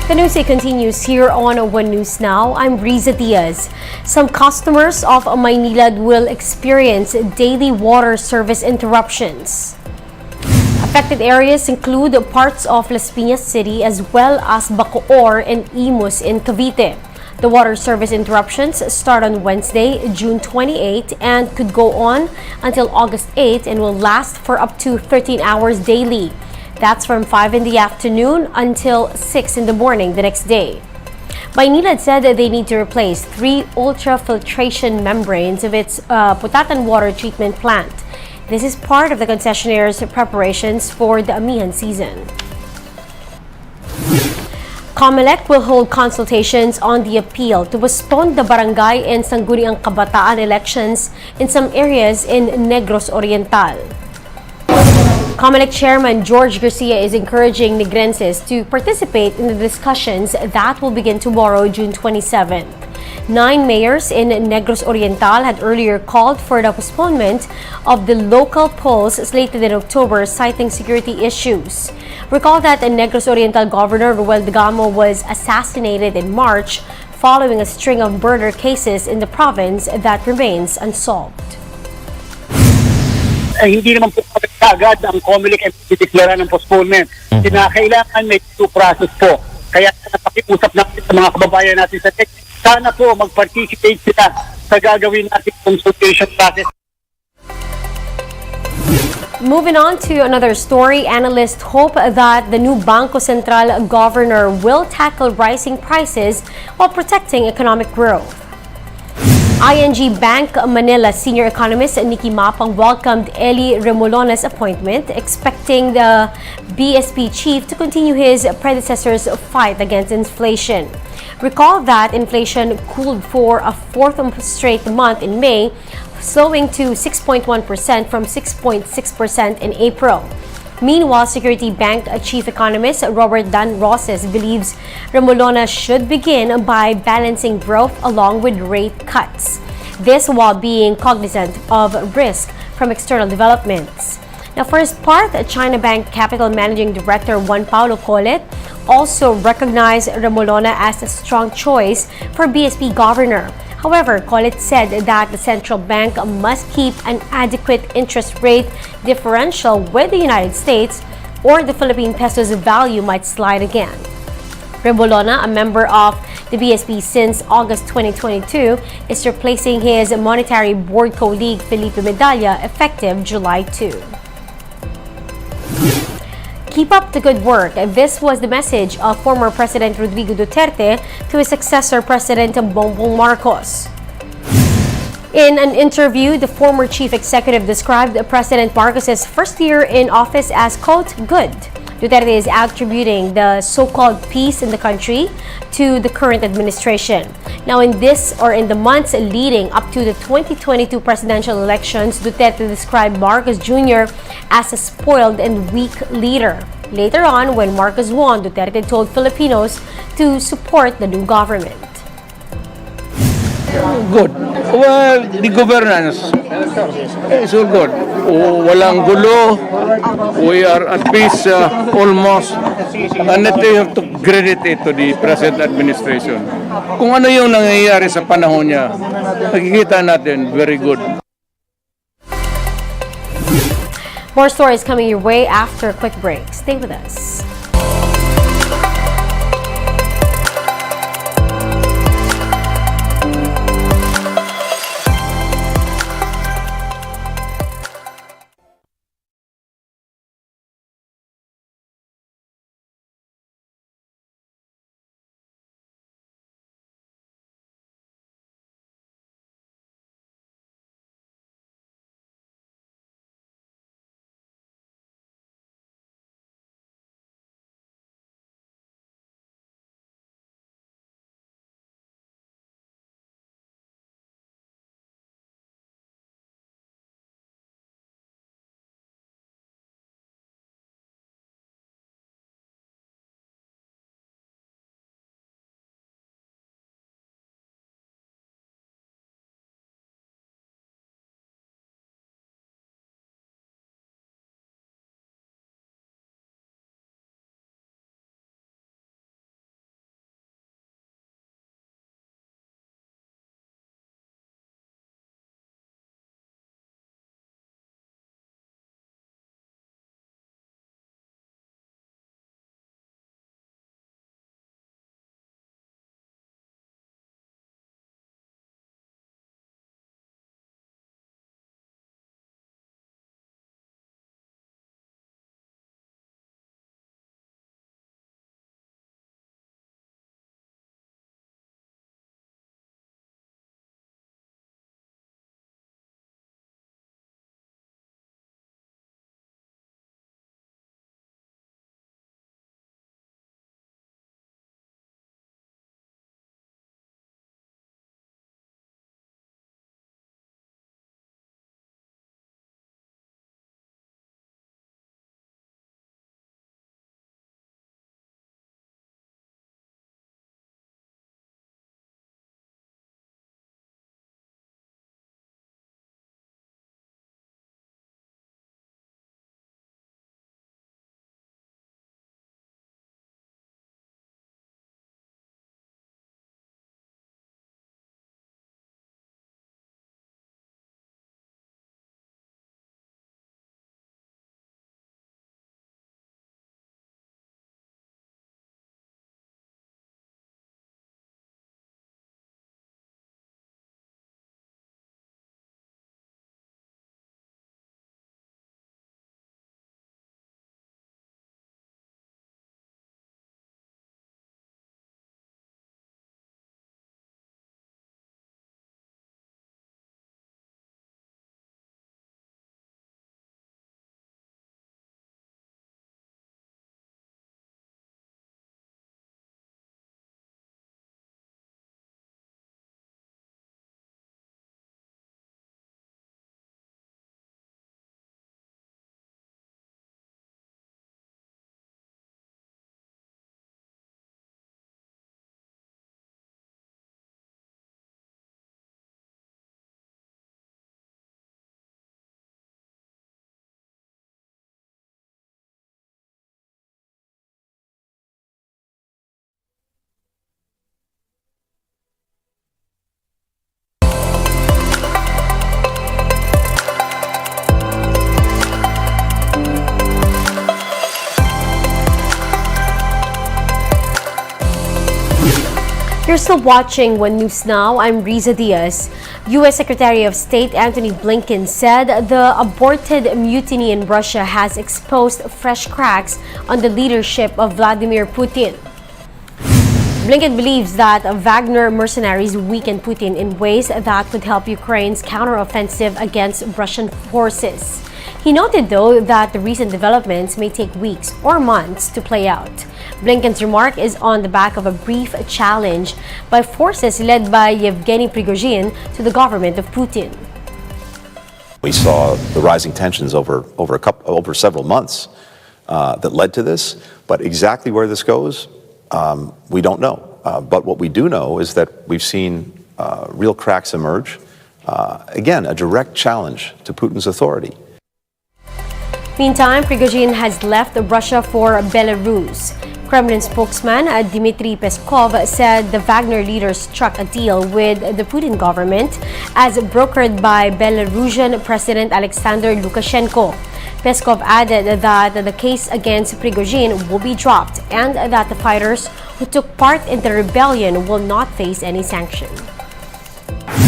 The news continues here on One News Now. I'm Riza Diaz. Some customers of Maynilad will experience daily water service interruptions. Affected areas include parts of Las Piñas City as well as Bacoor and Imus in Cavite. The water service interruptions start on Wednesday, June 28 and could go on until August 8 and will last for up to 13 hours daily. That's from 5 in the afternoon until 6 in the morning the next day. Maynilad said that they need to replace 3 ultrafiltration membranes of its Putatan water treatment plant. This is part of the concessionaire's preparations for the amihan season. Comelec will hold consultations on the appeal to postpone the barangay and sangurian kabataan elections in some areas in Negros Oriental. Comelec Chairman George Garcia is encouraging Negrenses to participate in the discussions that will begin tomorrow, June 27th. 9 mayors in Negros Oriental had earlier called for the postponement of the local polls slated in October, citing security issues. Recall that Negros Oriental Governor Ruel Degamo was assassinated in March following a string of murder cases in the province that remains unsolved. Hindi naman po agad ang Comelec ay dideklara ng postponement. Kinakailangan may due process po. Kaya napakiusap natin sa mga kababayan natin sa tech, sana po mag-participate sila sa gagawin natin consultation process. Moving on to another story, analysts hope that the new Bangko Sentral governor will tackle rising prices while protecting economic growth. ING Bank Manila senior economist Nikki Mapang welcomed Eli Remolona's appointment, expecting the BSP chief to continue his predecessor's fight against inflation. Recall that inflation cooled for a 4th straight month in May, slowing to 6.1% from 6.6% in April. Meanwhile, Security Bank Chief Economist Robert Dan Roses believes Remolona should begin by balancing growth along with rate cuts. This while being cognizant of risk from external developments. Now, for his part, China Bank Capital Managing Director Juan Paulo Colet also recognized Remolona as a strong choice for BSP governor. However, Colet said that the central bank must keep an adequate interest rate differential with the United States or the Philippine peso's value might slide again. Remolona, a member of the BSP since August 2022, is replacing his monetary board colleague Felipe Medalla effective July 2. Keep up the good work. This was the message of former President Rodrigo Duterte to his successor, President Bongbong Marcos. In an interview, the former chief executive described President Marcos's first year in office as, quote, good. Duterte is attributing the so-called peace in the country to the current administration. Now, in the months leading up to the 2022 presidential elections, Duterte described Marcos Jr. as a spoiled and weak leader. Later on, when Marcos won, Duterte told Filipinos to support the new government. Good. Well, the governance is all good. Walang gulo. We are at peace almost. And they have to credit it to the present administration. Kung ano yung nangyayari sa panahon niya, nakikita natin, very good. More stories coming your way after a quick break. Stay with us. You're still watching One News Now. I'm Riza Diaz. U.S. Secretary of State Antony Blinken said the aborted mutiny in Russia has exposed fresh cracks on the leadership of Vladimir Putin. Blinken believes that Wagner mercenaries weaken Putin in ways that could help Ukraine's counteroffensive against Russian forces. He noted, though, that the recent developments may take weeks or months to play out. Blinken's remark is on the back of a brief challenge by forces led by Yevgeny Prigozhin to the government of Putin. We saw the rising tensions over several months that led to this, but exactly where this goes, we don't know. But what we do know is that we've seen real cracks emerge. Again, a direct challenge to Putin's authority. Meantime, Prigozhin has left Russia for Belarus. Kremlin spokesman Dmitry Peskov said the Wagner leaders struck a deal with the Putin government as brokered by Belarusian President Alexander Lukashenko. Peskov added that the case against Prigozhin will be dropped and that the fighters who took part in the rebellion will not face any sanction.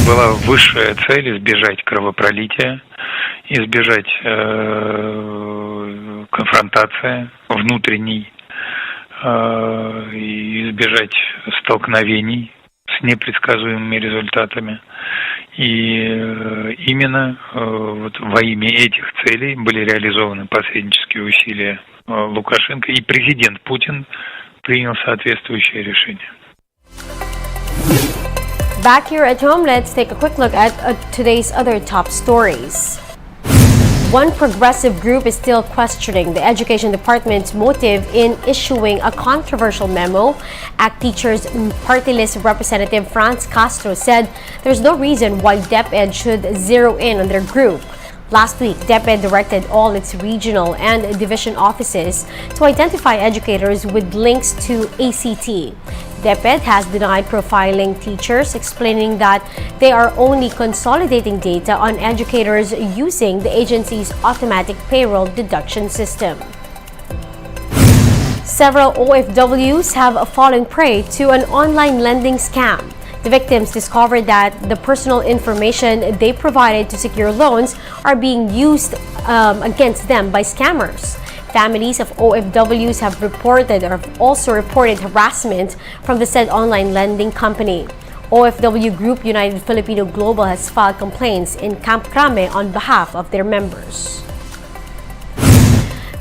Была высшая цель избежать кровопролития, избежать конфронтации внутренней, и избежать столкновений с непредсказуемыми результатами. И именно во имя этих целей были реализованы посреднические усилия Лукашенко, и президент Путин принял соответствующее решение. Back here at home, let's take a quick look at today's other top stories. One progressive group is still questioning the Education Department's motive in issuing a controversial memo. ACT Teachers Party List Representative Franz Castro said there's no reason why DepEd should zero in on their group. Last week, DepEd directed all its regional and division offices to identify educators with links to ACT. DepEd has denied profiling teachers, explaining that they are only consolidating data on educators using the agency's automatic payroll deduction system. Several OFWs have fallen prey to an online lending scam. The victims discovered that the personal information they provided to secure loans are being used against them by scammers. Families of OFWs have reported or have also reported harassment from the said online lending company. OFW Group United Filipino Global has filed complaints in Camp Crame on behalf of their members.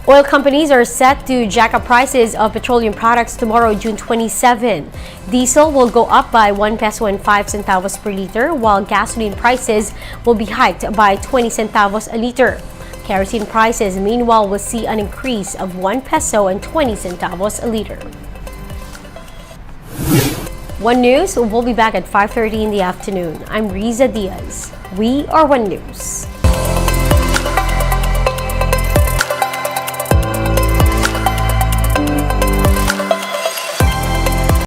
Oil companies are set to jack up prices of petroleum products tomorrow, June 27. Diesel will go up by 1 peso and 5 centavos per liter, while gasoline prices will be hiked by 20 centavos a liter. Kerosene prices, meanwhile, will see an increase of 1 peso and 20 centavos a liter. One News will be back at 5:30 in the afternoon. I'm Riza Diaz. We are One News.